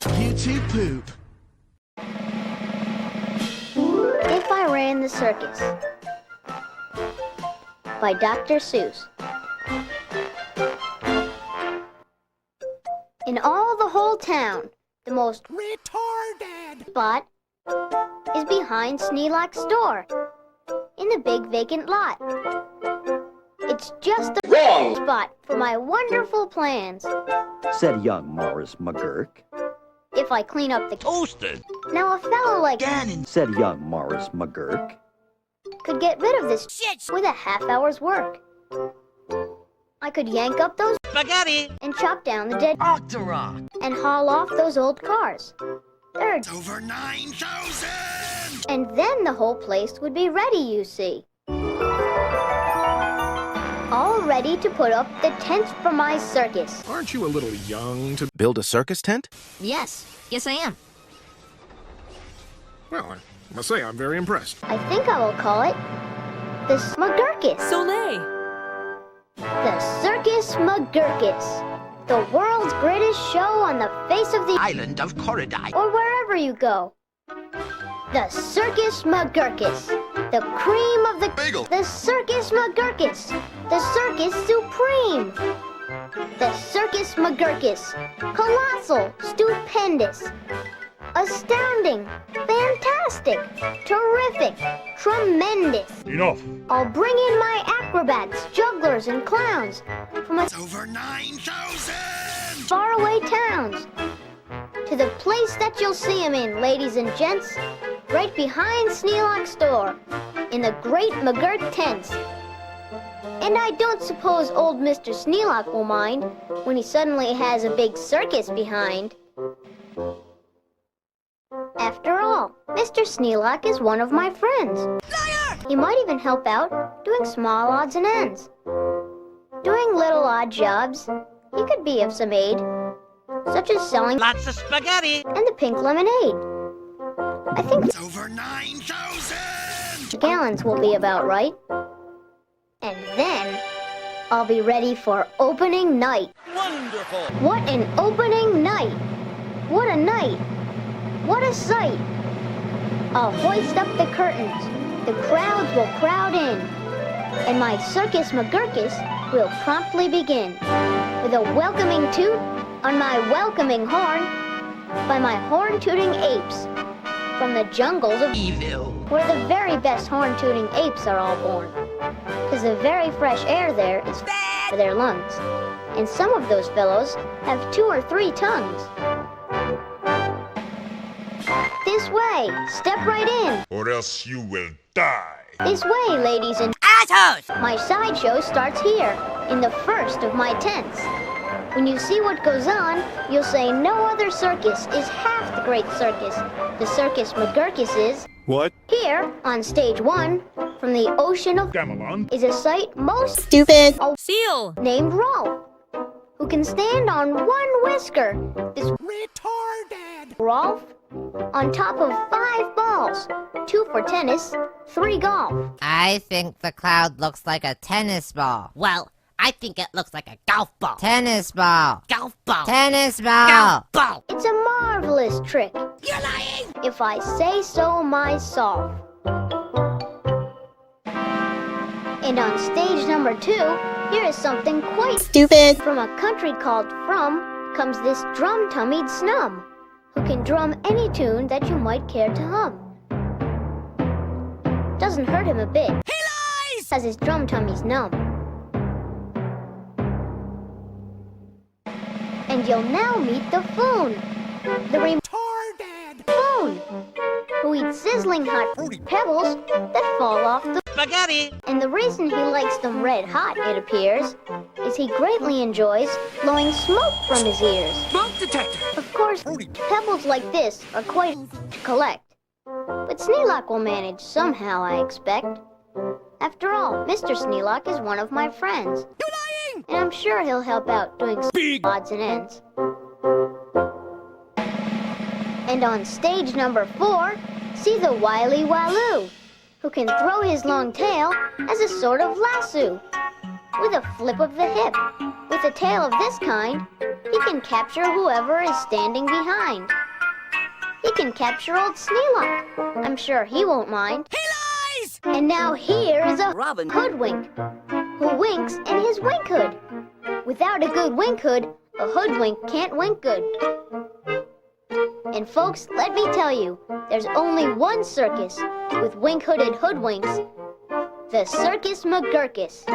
YouTube poop. If I Ran the Circus by Dr. Seuss. In all the whole town, the most retarded spot is behind Sneelak's store, in the big vacant lot. It's just the wrong spot for my wonderful plans, said young Morris McGurk. if I clean up the Toasted. Now a fellow like Gannon, said young Morris McGurk. could get rid of this shit with a half-hour's work. I could yank up those spaghetti, and chop down the dead octorock. and haul off those old cars. Third, Over 9,000! and then the whole place would be ready, you see. All ready to put up the tents for my circus. Aren't you a little young to Build a circus tent? Yes I am. Well, I must say I'm very impressed. I think I will call it the mcgerkus. Soleil. The Circus McGurkus. The world's greatest show on the face of the Island of Corridai. or wherever you go. The Circus McGurkus. The cream of the Bagel. The Circus McGurkus. The Circus Supreme. The Circus McGurkus. Colossal. Stupendous. Astounding. Fantastic. Terrific. Tremendous. Enough. I'll bring in my acrobats, jugglers, and clowns from Over 9,000! faraway towns to the place that you'll see 'em in, ladies and gents, right behind Sneelak's store, in the great McGurk tents. And I don't suppose old Mr. Sneelak will mind when he suddenly has a big circus behind. After all, Mr. Sneelak is one of my friends. Liar! He might even help out doing small odds and ends. Doing little odd jobs, he could be of some aid, such as selling Lots of spaghetti. and the pink lemonade. I think Over 9,000! gallons will be about right. And then I'll be ready for opening night. Wonderful! What an opening night! What a night! What a sight! I'll hoist up the curtains. The crowds will crowd in. And my Circus McGurkus will promptly begin. With a welcoming toot on my welcoming horn by my horn-tooting apes from the jungles of Evil. where the very best horn-tooting apes are all born. 'Cause the very fresh air there is for their lungs. And some of those fellows have 2 or 3 tongues. This way, step right in. Or else you will die. This way, ladies and Assholes! my sideshow starts here, in the first of my tents. When you see what goes on, you'll say no other circus is half the great circus the Circus McGurkus is. What? Here, on stage 1, from the ocean of Gamelon. is a sight most Stupid. Seal. named Rolf, who can stand on one whisker. This Retarded! Rolf, on top of 5 balls, 2 for tennis, 3 golf. I think the cloud looks like a tennis ball. Well, I think it looks like a golf ball. Tennis ball. Golf ball. Tennis ball. Golf ball. It's a marvelous trick, You're lying! if I say so myself. And on stage number 2, here is something quite Stupid. from a country called From comes this drum-tummied snum, who can drum any tune that you might care to hum. Doesn't hurt him a bit, He lies! as his drum tummy's numb. And you'll now meet the Foon, the Retarded! Foon, who eats sizzling hot pebbles that fall off the... Spaghetti! And the reason he likes them red hot, it appears, is he greatly enjoys blowing smoke from his ears. Smoke detector! Of course, pebbles like this are quite to collect. But Sneelak will manage somehow, I expect. After all, Mr. Sneelak is one of my friends. You're lying! And I'm sure he'll help out doing some odds and ends. And on stage number 4, see the Wily Waloo, who can throw his long tail as a sort of lasso, with a flip of the hip. With a tail of this kind, he can capture whoever is standing behind. He can capture old Sneelock. I'm sure he won't mind. He lies! And now here is a Robin hoodwink, who winks in his wink hood. Without a good wink hood, a hoodwink can't wink good. And folks, let me tell you, there's only one circus with wink-hooded hoodwinks, the Circus McGerkus.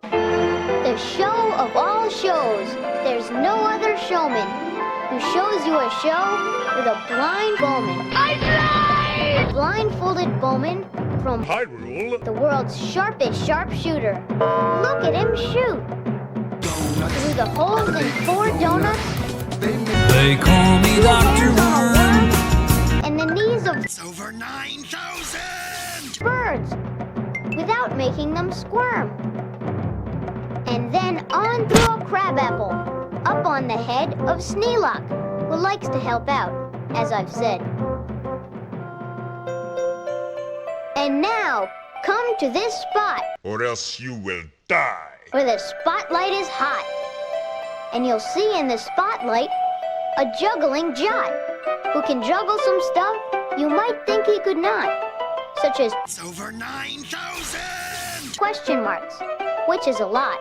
The show of all shows. There's no other showman who shows you a show with a blind bowman. A blindfolded bowman from Hyrule. the world's sharpest sharpshooter. Look at him shoot. Through the holes in 4 donuts. They call me Dr. Worm. And the knees of over 9,000! birds without making them squirm. And then on through a crabapple, up on the head of Sneelock, who likes to help out, as I've said. And now, come to this spot, Or else you will die. where the spotlight is hot. And you'll see in the spotlight a juggling jot, who can juggle some stuff you might think he could not, such as Over 9,000! question marks, which is a lot.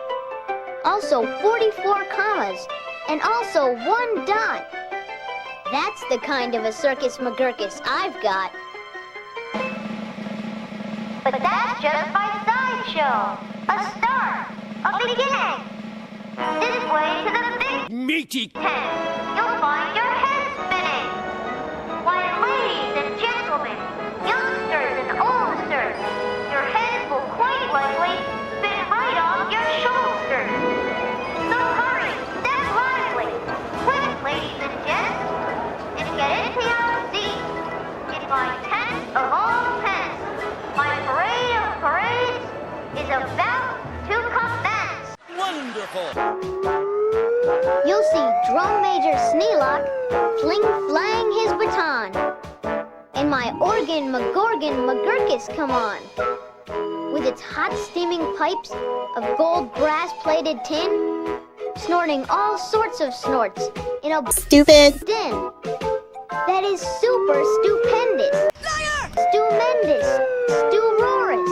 Also 44 commas, and also 1 dot. That's the kind of a Circus McGerkus I've got. But that's just my sideshow. A start, a beginning. This way to the big Meaty! tent. You'll find your head spinning. Why, ladies and gentlemen, youngsters and oldsters, your heads will quite likely spin right off your shoulders. So hurry, step lively, quick, ladies and gents, and get into your seats. In my tent of all tents, my parade of parades is about to commence. Wonderful! You'll see Drum Major Sneelock fling-flang his baton, and my organ McGerkus come on, with its hot steaming pipes of gold brass-plated tin, snorting all sorts of snorts in a stupid din. That is super stupendous, stupendous, stu-rorous.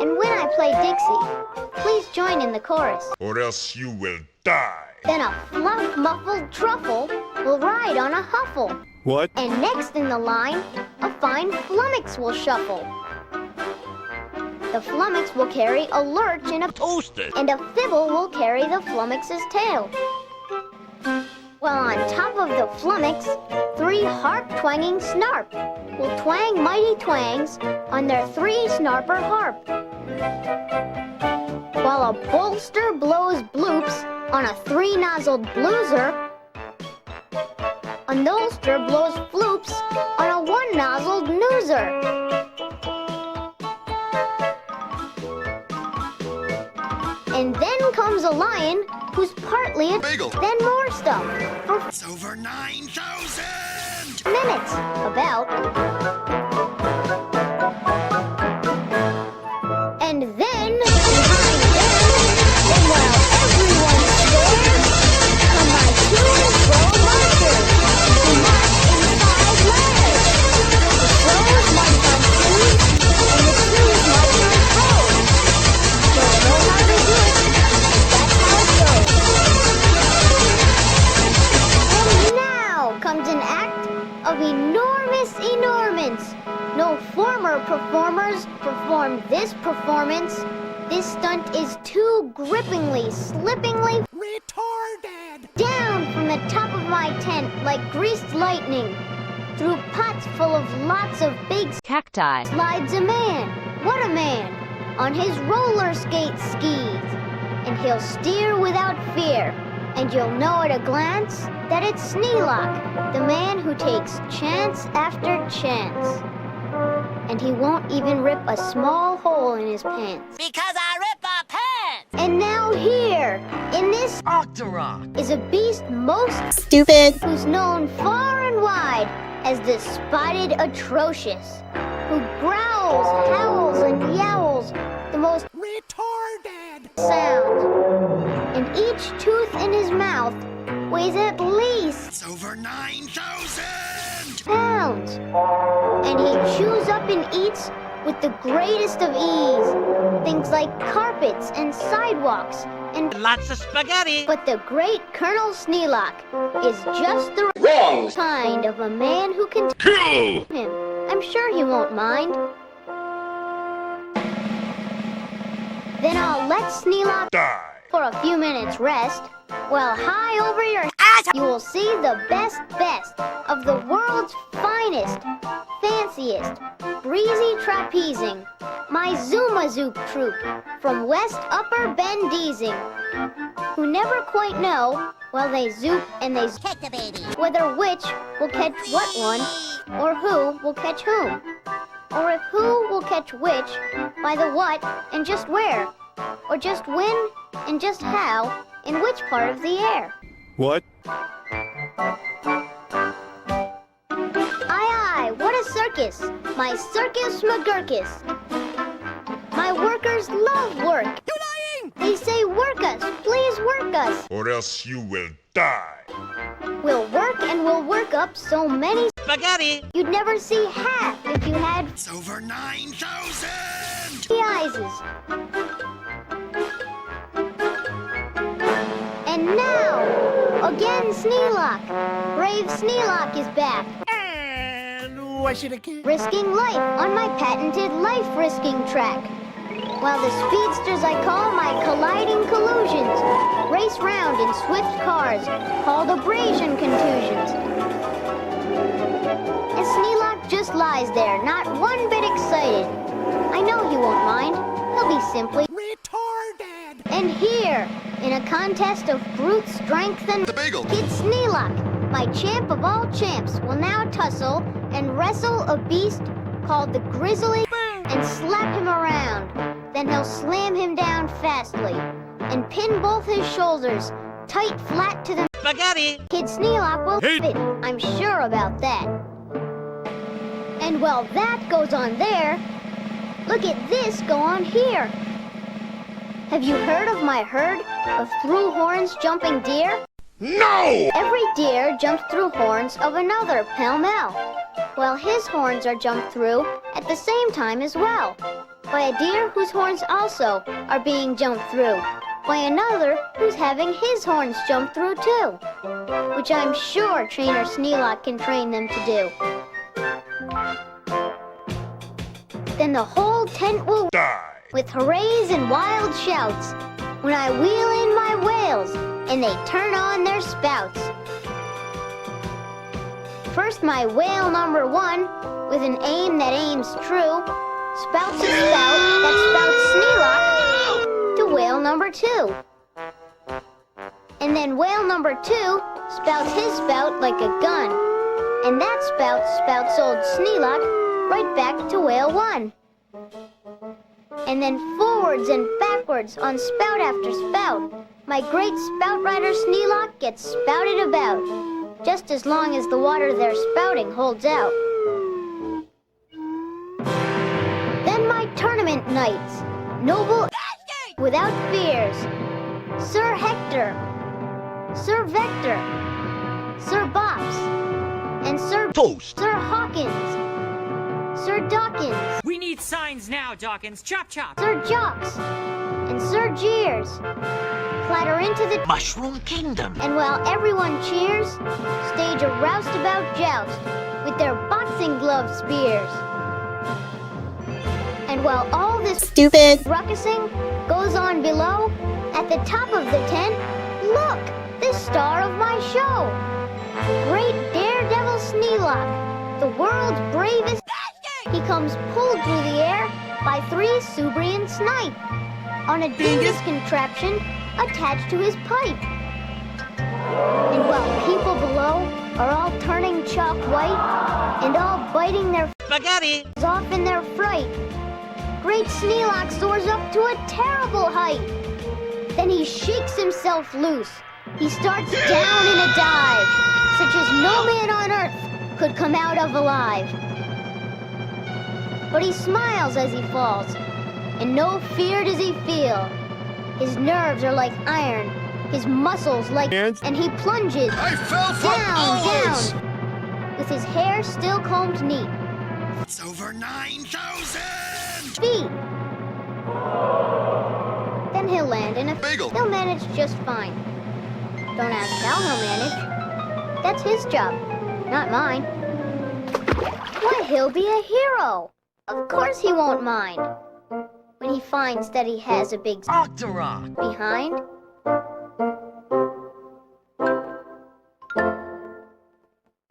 And when I play Dixie, please join in the chorus. Or else you will die. Then a fluff-muffled truffle will ride on a huffle. What? And next in the line, a fine flummox will shuffle. The flummox will carry a lurch in a Toasted! and a fibble will carry the flummox's tail. While on top of the flummox, 3 harp-twanging snarp will twang mighty twangs on their 3-snarper harp. While a bolster blows bloops on a 3-nozzled blueser, a nolster blows floops on a 1-nozzled noozer. And then comes a lion who's partly a Bagel. then more stuff for Over 9,000! minutes, about. And then, behind them, while everyone stares, come my to and fro marchers, who march in 5 layers. The fro's march on 2s, and the 2s march on fro's. Don't know how they do it, but that's how it goes. And now comes an act of enormous enormance. No former performers performed this performance. This stunt is too grippingly, slippingly Retarded! down from the top of my tent like greased lightning. Through pots full of lots of big Cacti. slides a man. What a man! On his roller skate skis. And he'll steer without fear. And you'll know at a glance that it's Sneelock, the man who takes chance after chance. And he won't even rip a small hole in his pants. Because I rip our pants! And now here, in this Octorok! is a beast most stupid, who's known far and wide as the Spotted Atrocious. who growls, howls, and yowls the most Retarded. sound. And each tooth in his mouth weighs at least It's over 9,000. pounds. And he chews up and eats with the greatest of ease things like carpets and sidewalks and Lots of spaghetti. but the great Colonel Sneelock is just the Wrong. kind of a man who can Kill! him. I'm sure he won't mind. Then I'll let Sneelock Die! for a few minutes rest. While high over your you will see the best of the world's finest, fanciest, breezy trapezing. My Zuma Zoop troupe from West Upper Bendeezing, who never quite know, while they zoop and they Take the baby. whether which will catch what one, or who will catch whom, or if who will catch which, by the what and just where, or just when and just how, in which part of the air. What? Aye, what a circus! My circus mcgerkus. My workers love work. You're lying. They say work us, please work us. Or else you will die! We'll work and we'll work up so many Spaghetti. you'd never see half if you had It's over 9,000. the eyes. And now, again Sneelock. Brave Sneelock is back, And why should I care? risking life on my patented life-risking track. While the speedsters I call my colliding collusions race round in swift cars called abrasion contusions. And Sneelock just lies there, not one bit excited. I know he won't mind. He'll be simply Retarded. and here, in a contest of brute strength and The bagel. Kid Sneelock, my champ of all champs, will now tussle and wrestle a beast called the Grizzly and slap him around. Then he'll slam him down fastly and pin both his shoulders tight flat to the Spaghetti. Kid Sneelock will Hey. it. I'm sure about that. And while that goes on there, look at this go on here. Have you heard of my herd of through horns jumping deer? No! Every deer jumps through horns of another pell-mell, while his horns are jumped through at the same time as well, by a deer whose horns also are being jumped through, by another who's having his horns jumped through too, which I'm sure Trainer Sneelock can train them to do. Then the whole tent will Die! with hoorays and wild shouts when I wheel in my whales and they turn on their spouts. First my whale number 1, with an aim that aims true, spouts a spout that spouts Sneelock to whale number 2. And then whale number 2 spouts his spout like a gun, and that spout spouts old Sneelock right back to whale 1. And then forwards and backwards on spout after spout, my great spout rider Sneelock gets spouted about, just as long as the water they're spouting holds out. Then my tournament knights, noble without fears, Sir Hector, Sir Vector, Sir Bops, and Sir Toast. Sir Hawkins, Sir Dawkins, We need signs now, Dawkins. Chop chop. Sir Jocks, and Sir Jeers clatter into the Mushroom Kingdom. and while everyone cheers, stage a roustabout joust with their boxing glove spears. And while all this stupid ruckusing goes on below, at the top of the tent, look, the star of my show, great daredevil Sneelock, the world's bravest. He comes pulled through the air by 3 Subrian snipe on a dingus contraption attached to his pipe. And while people below are all turning chalk white and all biting their Spaghetti. off in their fright, great Sneelock soars up to a terrible height. Then he shakes himself loose. He starts down in a dive, such as no man on earth could come out of alive. but he smiles as he falls, and no fear does he feel. His nerves are like iron, his muscles like... And he plunges I fell for hours! down, with his hair still combed neat. It's over 9,000! Feet. Then he'll land in a... Bagel. He'll manage just fine. Don't ask how he'll manage. That's his job, not mine. Why, he'll be a hero. Of course he won't mind. When he finds that he has a big... Octorok. behind,